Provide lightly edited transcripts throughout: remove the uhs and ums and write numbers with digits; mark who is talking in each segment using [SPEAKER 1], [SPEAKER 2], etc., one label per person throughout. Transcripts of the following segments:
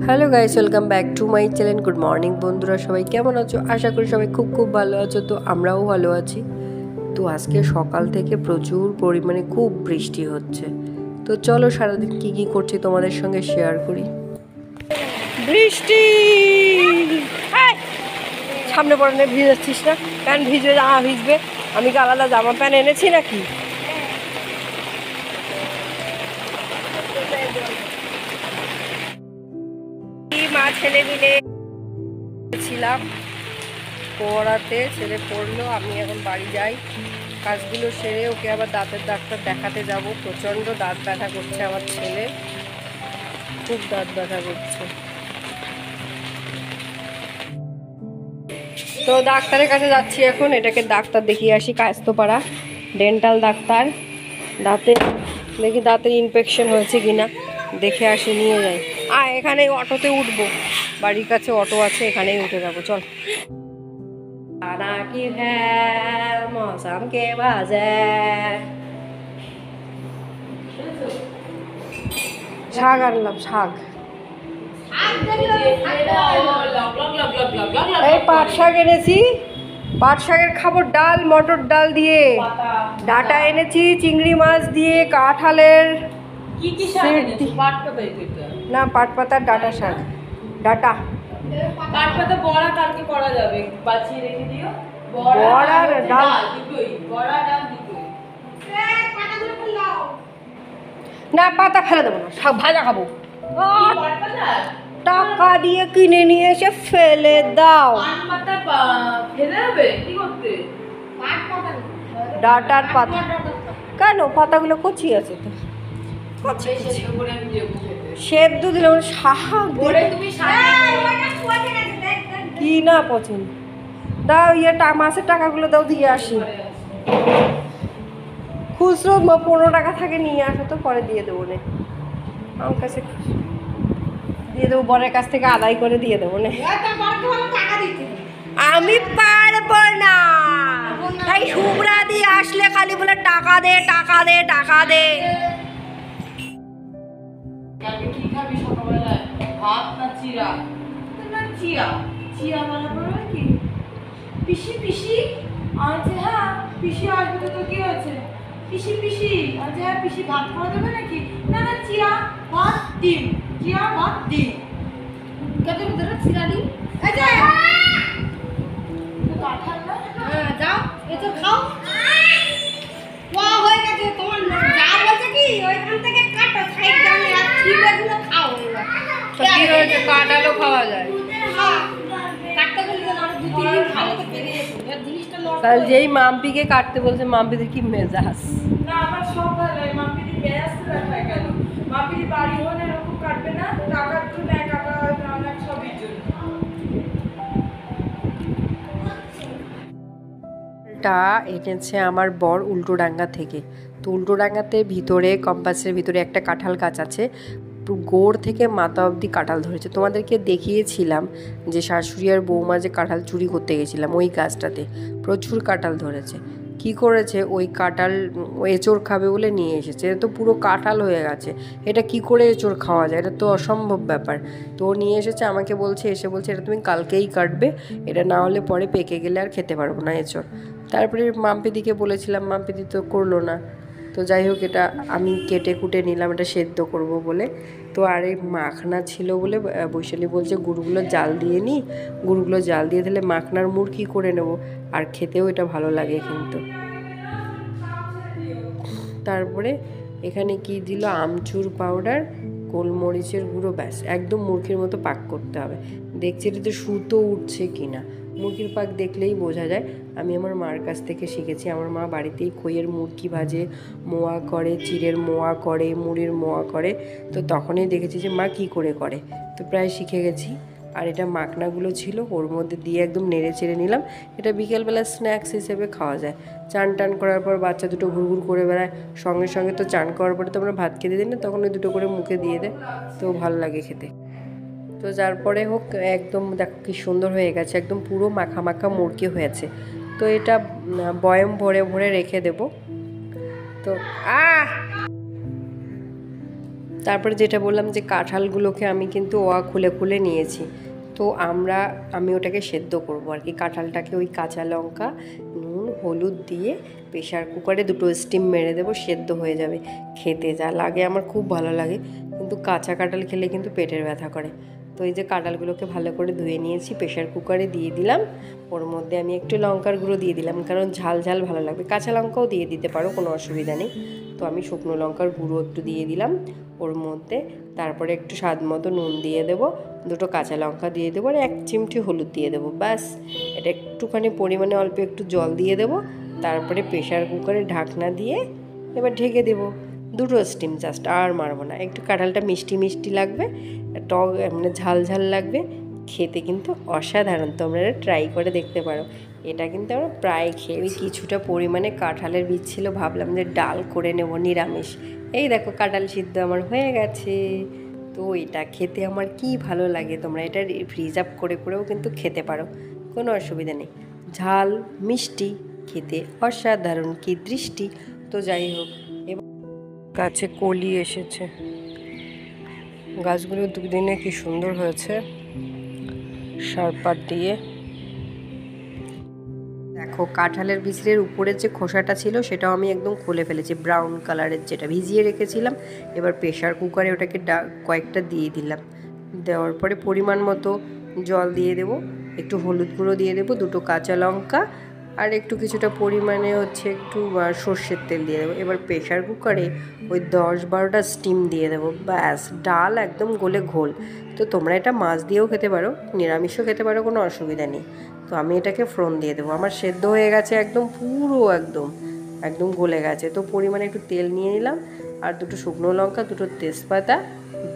[SPEAKER 1] Hello guys, welcome back to my channel. Good morning বন্ধুরা, সবাই কেমন আছো? আশা করি সবাই খুব ভালো আছো। তো আমরাও ভালো আছি। তো আজকে সকাল থেকে প্রচুর পরিমাণে খুব বৃষ্টি হচ্ছে। তো চলো সারাদিন কি কি করছি তোমাদের সঙ্গে শেয়ার করি। বৃষ্টি সামনে পড়ে ভিজে যাচ্ছিস না? প্যান্ট ভিজবে, জামা ভিজবে। আমি কি আলাদা জামা প্যান্ট এনেছি নাকি? মা ছেলে মিলে ছিলাম পড়াতে, ছেলে পড়লো। আমি এখন বাড়ি যাই, কাজগুলো সেরে ওকে আবার দাঁতের ডাক্তার দেখাতে যাব। প্রচণ্ড দাঁত ব্যথা করছে আমার ছেলে, খুব দাঁত ব্যথা করছে। তো ডাক্তারের কাছে যাচ্ছি এখন। এটাকে ডাক্তার দেখিয়ে আসি, কায়স্থপাড়া ডেন্টাল ডাক্তার। দাঁতে দেখি দাঁতের ইনফেকশন হয়েছে কিনা দেখে আসি, নিয়ে যাই। এখানে অটোতে উঠবো, বাড়ির কাছে অটো আছে, এখানেই উঠে যাবো। চল। কি মৌসম কে বাজে শাক আনলাম, শাক। এই পাট শাক এনেছি, পাট শাকের খাবো ডাল, মটর ডাল দিয়ে। ডাটা এনেছি চিংড়ি মাছ দিয়ে, কাঁঠালের না, পাট পাতার ডাটা শাক। ডাটা
[SPEAKER 2] পাট পাতা বড়া কালকে করা যাবে, বাছিয়ে রেখে দিও।
[SPEAKER 1] বড়া ডাল,
[SPEAKER 2] বড়া ডাল দুটোই।
[SPEAKER 1] না পাতা ফেলে দেবো না, শাক ভাজা খাবো। টাকা দিয়ে কিনে নিয়ে এসে ফেলে দাও। ডাটার পাতা কেন? পাতাগুলো কচি আছে তো, সেদ্ধ দিলে শাক কি না পছন্দ। দাও মাছের টাকাগুলো দাও, দিয়ে আসি। খুচরো 15 টাকা থাকে, নিয়ে আসো তো, পরে দিয়ে দেবো। নে আমার কাছে দিয়ে দেবো, বরের কাছ থেকে আদায় করে দিয়ে দেবো। নে আমি পারবো না, তাই শুভ্রা দিয়ে আসলে খালি বলে টাকা দে টাকা দে টাকা দে।
[SPEAKER 2] কি খাবি সকালবেলায়? ভাত না চিরা? না চিয়া, চিয়া বানাবো নাকি? পিসি পিসি আজ, হ্যাঁ পিসি আসবে তো, কি হয়েছে? পিসি পিসি আজ, হ্যাঁ পিসি ভাত খাওয়া দেবে নাকি? না না, চিয়া ভাত ডিম, চিয়া ভাত ডিম। কত ভিতরে চিরা ডিম? এই যে তো কাঁঠাল না, হ্যাঁ যাও এটা খাও। ওয়া হয়ে গেছে তোমার, যা বলছে কি ওইখান থেকে কাটো, সাইড দাও আর চিড়াগুলো খাও।
[SPEAKER 1] কি হয়েছে? কাঁঠালও খাওয়া যায়।
[SPEAKER 2] কাটতে বললে না, 2-3 দিন খালে তো পেরিয়ে যাবে এই জিনিসটা।
[SPEAKER 1] তাহলে যেই মাম্পিকে কাটতে বলছে, মাম্পিদের কি মেজাজ!
[SPEAKER 2] না আমার সব ভালো, মাম্পিদি ব্যস্ত দেখা গেল। মাম্পিদি বাড়ি হলে এরকম কাটবে না, টাকার জন্য টাকা অনেক সবই জন্য।
[SPEAKER 1] টা এনেছে আমার বর উল্টোডাঙ্গা থেকে। তো উল্টোডাঙ্গাতে ভিতরে, কম্পাসের ভিতরে একটা কাঁঠাল গাছ আছে, গোড় থেকে মাথা অবধি কাঁঠাল ধরেছে। তোমাদেরকে দেখিয়েছিলাম যে শাশুড়ি আর বৌমা যে কাঁঠাল চুরি করতে গেছিলাম, ওই গাছটাতে প্রচুর কাঁঠাল ধরেছে। কি করেছে, ওই কাঁঠাল এঁচোড় খাবে বলে নিয়ে এসেছে। এটা তো পুরো কাঁঠাল হয়ে গেছে, এটা কি করে এঁচোড় খাওয়া যায়? এটা তো অসম্ভব ব্যাপার। তো ও নিয়ে এসেছে, আমাকে বলছে, এসে বলছে এটা তুমি কালকেই কাটবে, এটা না হলে পরে পেকে গেলে আর খেতে পারবো না এঁচোড়। তারপরে মাম্পিদিকে বলেছিলাম, মাম্পিদি তো করলো না। তো যাই হোক, এটা আমি কেটে কুটে নিলাম, এটা সেদ্ধ করব বলে। তো আর এই মাখনা ছিল বলে বৈশালী বলছে গুড়গুলো জাল দিয়ে নিই, গুড়গুলো জাল দিয়ে দিলে মাখনার মুড়কি করে নেব, আর খেতেও এটা ভালো লাগে কিন্তু। তারপরে এখানে কি দিল, আমচুর পাউডার, গোলমরিচের গুঁড়ো, ব্যাস একদম মুরগির মতো পাক করতে হবে। দেখছি এটাতে সুতো উঠছে কিনা, মুরগির পাক দেখলেই বোঝা যায়। আমি আমার মার কাছ থেকে শিখেছি। আমার মা বাড়িতেই খইয়ের মুরগি ভাজে, মোয়া করে, চিড়ের মোয়া করে, মুড়ির মোয়া করে। তো তখনই দেখেছি যে মা কী করে করে, তো প্রায় শিখে গেছি। আর এটা মাখনাগুলো ছিল, ওর মধ্যে দিয়ে একদম নেড়ে চেড়ে নিলাম। এটা বিকেলবেলা স্ন্যাক্স হিসেবে খাওয়া যায়। চান টান করার পর বাচ্চা দুটো ঘুরঘুর করে বেড়ায়, সঙ্গে সঙ্গে তো চান করার পরে তো আমরা ভাত খেতে দিই না, তখন ওই দুটো করে মুখে দিয়ে দেয়, তো ভালো লাগে খেতে। তো যার পরে হোক, একদম দেখো কি সুন্দর হয়ে গেছে, একদম পুরো মাখা মাখা মুরগি হয়েছে। তো এটা বয়ম ভরে ভরে রেখে দেব। তো তারপরে যেটা বললাম যে কাঁঠালগুলোকে আমি কিন্তু খুলে খুলে নিয়েছি। তো আমি ওটাকে সেদ্ধ করব আর কি। কাঁঠালটাকে ওই কাঁচা লঙ্কা, নুন, হলুদ দিয়ে প্রেশার কুকারে 2 স্টিম মেরে দেবো, সেদ্ধ হয়ে যাবে। খেতে যা লাগে আমার খুব ভালো লাগে, কিন্তু কাঁচা কাঁঠাল খেলে কিন্তু পেটের ব্যথা করে। তো এই যে কাঁঠালগুলোকে ভালো করে ধুয়ে নিয়েছি, প্রেশার কুকারে দিয়ে দিলাম। ওর মধ্যে আমি একটু লঙ্কার গুঁড়ো দিয়ে দিলাম, কারণ ঝাল ঝাল ভালো লাগবে। কাঁচা লঙ্কাও দিয়ে দিতে পারো, কোনো অসুবিধা নেই। তো আমি শুকনো লঙ্কার গুঁড়ো একটু দিয়ে দিলাম ওর মধ্যে। তারপরে একটু স্বাদ মতো নুন দিয়ে দেবো, 2 কাঁচা লঙ্কা দিয়ে দেবো, আর 1 চিমটি হলুদ দিয়ে দেবো। ব্যাস, এটা একটুখানি পরিমাণে অল্প একটু জল দিয়ে দেবো। তারপরে প্রেশার কুকারে ঢাকনা দিয়ে এবার ঢেকে দেবো। 2 স্টিম জাস্ট, আর মারবো না। একটু কাঁঠালটা মিষ্টি মিষ্টি লাগবে, টক মানে ঝাল ঝাল লাগবে, খেতে কিন্তু অসাধারণ। তোমরা এটা ট্রাই করে দেখতে পারো। এটা কিন্তু আমরা প্রায় খেয়ে, ওই কিছুটা পরিমাণে কাঁঠালের বীজ ছিল, ভাবলাম যে ডাল করে নেব নিরামিষ। এই দেখো কাঁঠাল সিদ্ধ আমার হয়ে গেছে। তো এটা খেতে আমার কি ভালো লাগে। তোমরা এটা ফ্রিজ আপ করে করেও কিন্তু খেতে পারো, কোনো অসুবিধা নেই। ঝাল মিষ্টি, খেতে অসাধারণ, কি দৃষ্টি। তো যাই হোক, এবার গাছে কলি এসেছে। গাছগুলো 2 দিনে কি সুন্দর হয়েছে, সারপাত দিয়ে। দেখো কাঁঠালের বীজের উপরে যে খোসাটা ছিল সেটাও আমি একদম খুলে ফেলেছি, ব্রাউন কালারের, যেটা ভিজিয়ে রেখেছিলাম। এবার প্রেশার কুকারে ওটাকে কয়েকটা দিয়ে দিলাম। দেওয়ার পরে পরিমাণ মতো জল দিয়ে দেবো, একটু হলুদ গুঁড়ো দিয়ে দেবো, 2 কাঁচা লঙ্কা, আর একটু কিছুটা পরিমাণে একটু সর্ষের তেল দিয়ে দেবো। এবার প্রেশার কুকারে ওই 10-12টা স্টিম দিয়ে দেবো। ব্যাস, ডাল একদম গলে ঘোল। তো তোমরা এটা মাছ দিয়েও খেতে পারো, নিরামিষও খেতে পারো, কোনো অসুবিধা নেই। তো আমি এটাকে ফোড়ন দিয়ে দেবো। আমার সেদ্ধ হয়ে গেছে একদম, পুরো একদম গলে গেছে। তো পরিমাণে একটু তেল নিয়ে নিলাম, আর 2 শুকনো লঙ্কা, 2 তেজপাতা,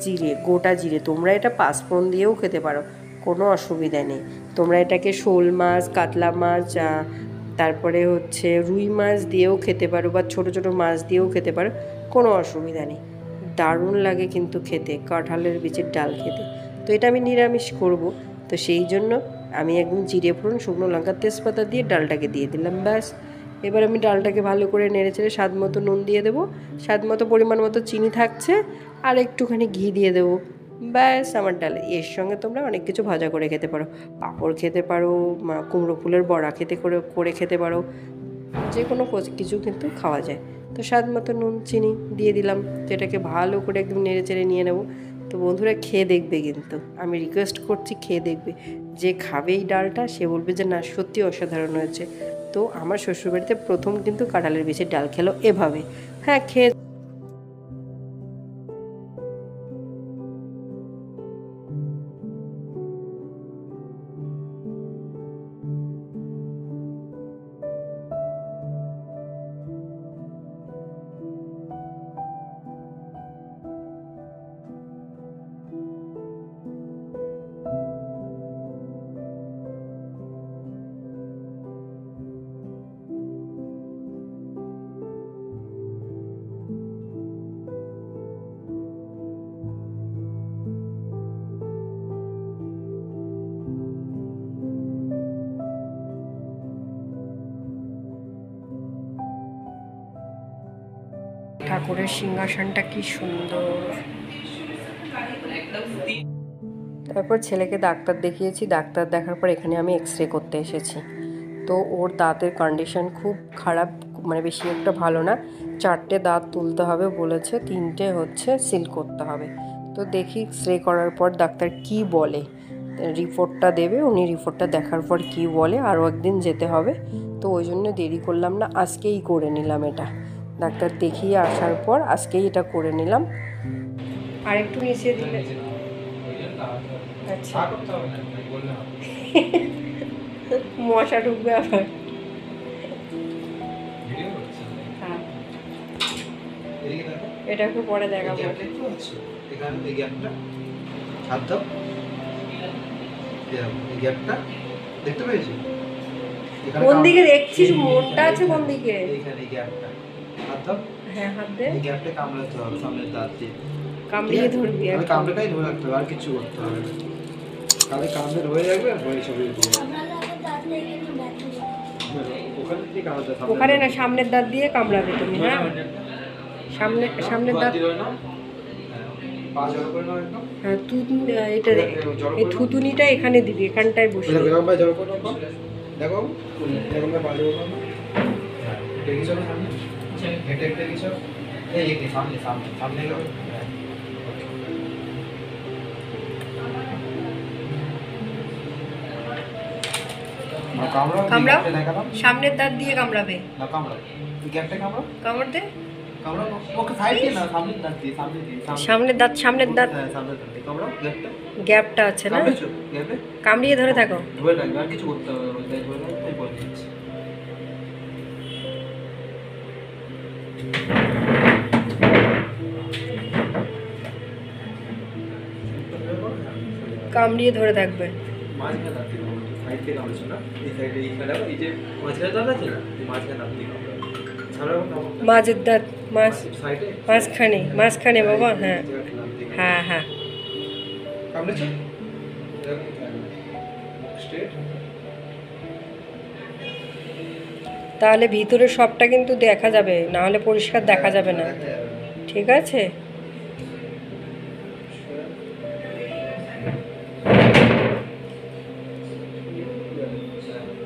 [SPEAKER 1] জিরে, গোটা জিরে। তোমরা এটা পাঁচফোড়ন দিয়েও খেতে পারো, কোনো অসুবিধা নেই। তোমরা এটাকে শোল মাছ, কাতলা মাছ, তারপরে রুই মাছ দিয়েও খেতে পারো, বা ছোটো ছোটো মাছ দিয়েও খেতে পারো, কোনো অসুবিধা নেই। দারুণ লাগে কিন্তু খেতে, কাঁঠালের বীজের ডাল খেতে। তো এটা আমি নিরামিষ করব, তো সেই জন্য আমি একদম জিরে ফোড়ন, শুকনো লঙ্কা, তেজপাতা দিয়ে ডালটাকে দিয়ে দিলাম। ব্যাস, এবার আমি ডালটাকে ভালো করে নেড়েচেড়ে স্বাদ মতো নুন দিয়ে দেবো, স্বাদ মতো পরিমাণ মতো চিনি থাকছে, আর একটুখানি ঘি দিয়ে দেবো। ব্যাস, আমার ডাল। এর সঙ্গে তোমরা অনেক কিছু ভাজা করে খেতে পারো, পাঁপড় খেতে পারো, কুমড়ো ফুলের বড়া করে খেতে পারো, যে কোনো কিছু কিন্তু খাওয়া যায়। তো স্বাদ মতো নুন চিনি দিয়ে দিলাম, যেটাকে ভালো করে একদম নেড়েচেড়ে নিয়ে নেব। তো বন্ধুরা খেয়ে দেখবে, কিন্তু আমি রিকোয়েস্ট করছি খেয়ে দেখবে। যে খাবে এই ডালটা সে বলবে যে না, সত্যি অসাধারণ হয়েছে। তো আমার শ্বশুরবাড়িতে প্রথম কিন্তু কাঁঠালের বীজের ডাল খেলো এভাবে। হ্যাঁ, খেয়ে ঠাকুরের সিংহাসনটা কি সুন্দর। তারপর ছেলেকে ডাক্তার দেখিয়েছি, ডাক্তার দেখার পর এখানে আমি এক্সরে করতে এসেছি। তো ওর দাঁতের কন্ডিশন খুব খারাপ, মানে বেশি একটা ভালো না। 4টে দাঁত তুলতে হবে বলেছে, 3টে সিল করতে হবে। তো দেখি এক্সরে করার পর ডাক্তার কি বলে, রিপোর্টটা দেবে। উনি রিপোর্টটা দেখার পর কি বলে, আরও একদিন যেতে হবে। তো ওই জন্য দেরি করলাম না, আজকেই করে নিলাম এটা। ডাক্তার দেখিয়ে আসার পর আজকেই এটা করে নিলাম। আর একটু মিশিয়ে দিলে আচ্ছা, মশা ঢুকবে আবার। হ্যাঁ, এটা একটু পরে দেখাবো। কোন দিকে দেখছিস? মনটা আছে কোন দিকে? হ্যাঁ, হাত দে। কামড়িয়ে ধরবি,
[SPEAKER 3] কামড়েটাই ধরে রাখতে হবে, আর কিছু করতে হবে না। তাহলে কামড়ে ধরে রাখবে, আর ভয় ছবি
[SPEAKER 1] ওখানে না, সামনের দাঁত দিয়ে কামড়াবে তুমি। হ্যাঁ, সামনের দাঁত।
[SPEAKER 3] পা জড়ো করে নাও একদম।
[SPEAKER 1] হ্যাঁ এটা এই থুতুনিটা এখানে দিবি, এখানটায় বসে
[SPEAKER 3] এরকম ভাবে জড়ো করে নাও। দেখো এরকম ভাবে পা জড়ো করে নাও। দেখি চলো সামনে, হেঁটে হেঁটে কিছু এই সামনে সামনে সামনে গেলো।
[SPEAKER 1] কামড়াও, সামনের দাঁত দিয়ে কামড়াবে।
[SPEAKER 3] না কামড়াও, তুই গ্যাপটা কামড়াও,
[SPEAKER 1] কামড় দে,
[SPEAKER 3] কামড়াও ওকে সাইড দিয়ে না, সামনের দাঁত দিয়ে, সামনে দিয়ে,
[SPEAKER 1] সামনের দাঁত, সামনের দাঁত,
[SPEAKER 3] হ্যাঁ সামনের দাঁত দিয়ে কামড়াও, গ্যাপটা
[SPEAKER 1] গ্যাপটা আছে না,
[SPEAKER 3] কামড়েছো গ্যাপে
[SPEAKER 1] কামড়িয়ে ধরে থাকো।
[SPEAKER 3] ধরে রাখবে, আর কিছু করতে হবে না, তাই ধরে রাখবে, তাই বলে দিচ্ছি।
[SPEAKER 1] কামড়িয়ে ধরে থাকবে।
[SPEAKER 3] মাঝখানে দাঁত দিয়ে কামড়াও, সাইড থেকে কামড়েছো না, এই সাইডে এইখানে দেখো, এই যে মাঝখানে দাঁত আছে না, এই মাঝখানে দাঁত দিয়ে কামড়াও, ছাড়াও কামড়াও,
[SPEAKER 1] মাঝের দাঁত,
[SPEAKER 3] সাইডে
[SPEAKER 1] মাঝখানে, মাঝখানে বাবা, হ্যাঁ হ্যাঁ হ্যাঁ।
[SPEAKER 3] কামড়েছো এরকম স্ট্রেট।
[SPEAKER 1] তাহলে ভিতরে সবটা কিন্তু দেখা যাবে, না হলে পরিষ্কার দেখা যাবে না, ঠিক আছে?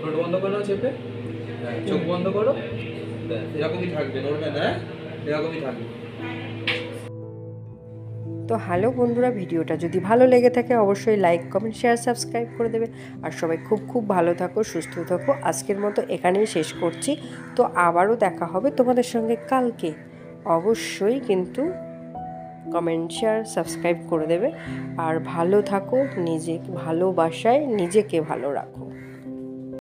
[SPEAKER 3] ঠোঁট বন্ধ করো চেপে, চোখ বন্ধ করো, এরকমই থাকবে, নড়বে না, এরকমই থাকবে।
[SPEAKER 1] তো হ্যালো বন্ধুরা, ভিডিওটা যদি ভালো লেগে থাকে অবশ্যই লাইক, কমেন্ট, শেয়ার, সাবস্ক্রাইব করে দেবে। আর সবাই খুব খুব ভালো থাকো, সুস্থ থাকো। আজকের মতো এখানেই শেষ করছি। তো আবারও দেখা হবে তোমাদের সঙ্গে কালকে। অবশ্যই কিন্তু কমেন্ট, শেয়ার, সাবস্ক্রাইব করে দেবে। আর ভালো থাকো, ভালোবাসায় নিজেকে ভালো রাখো।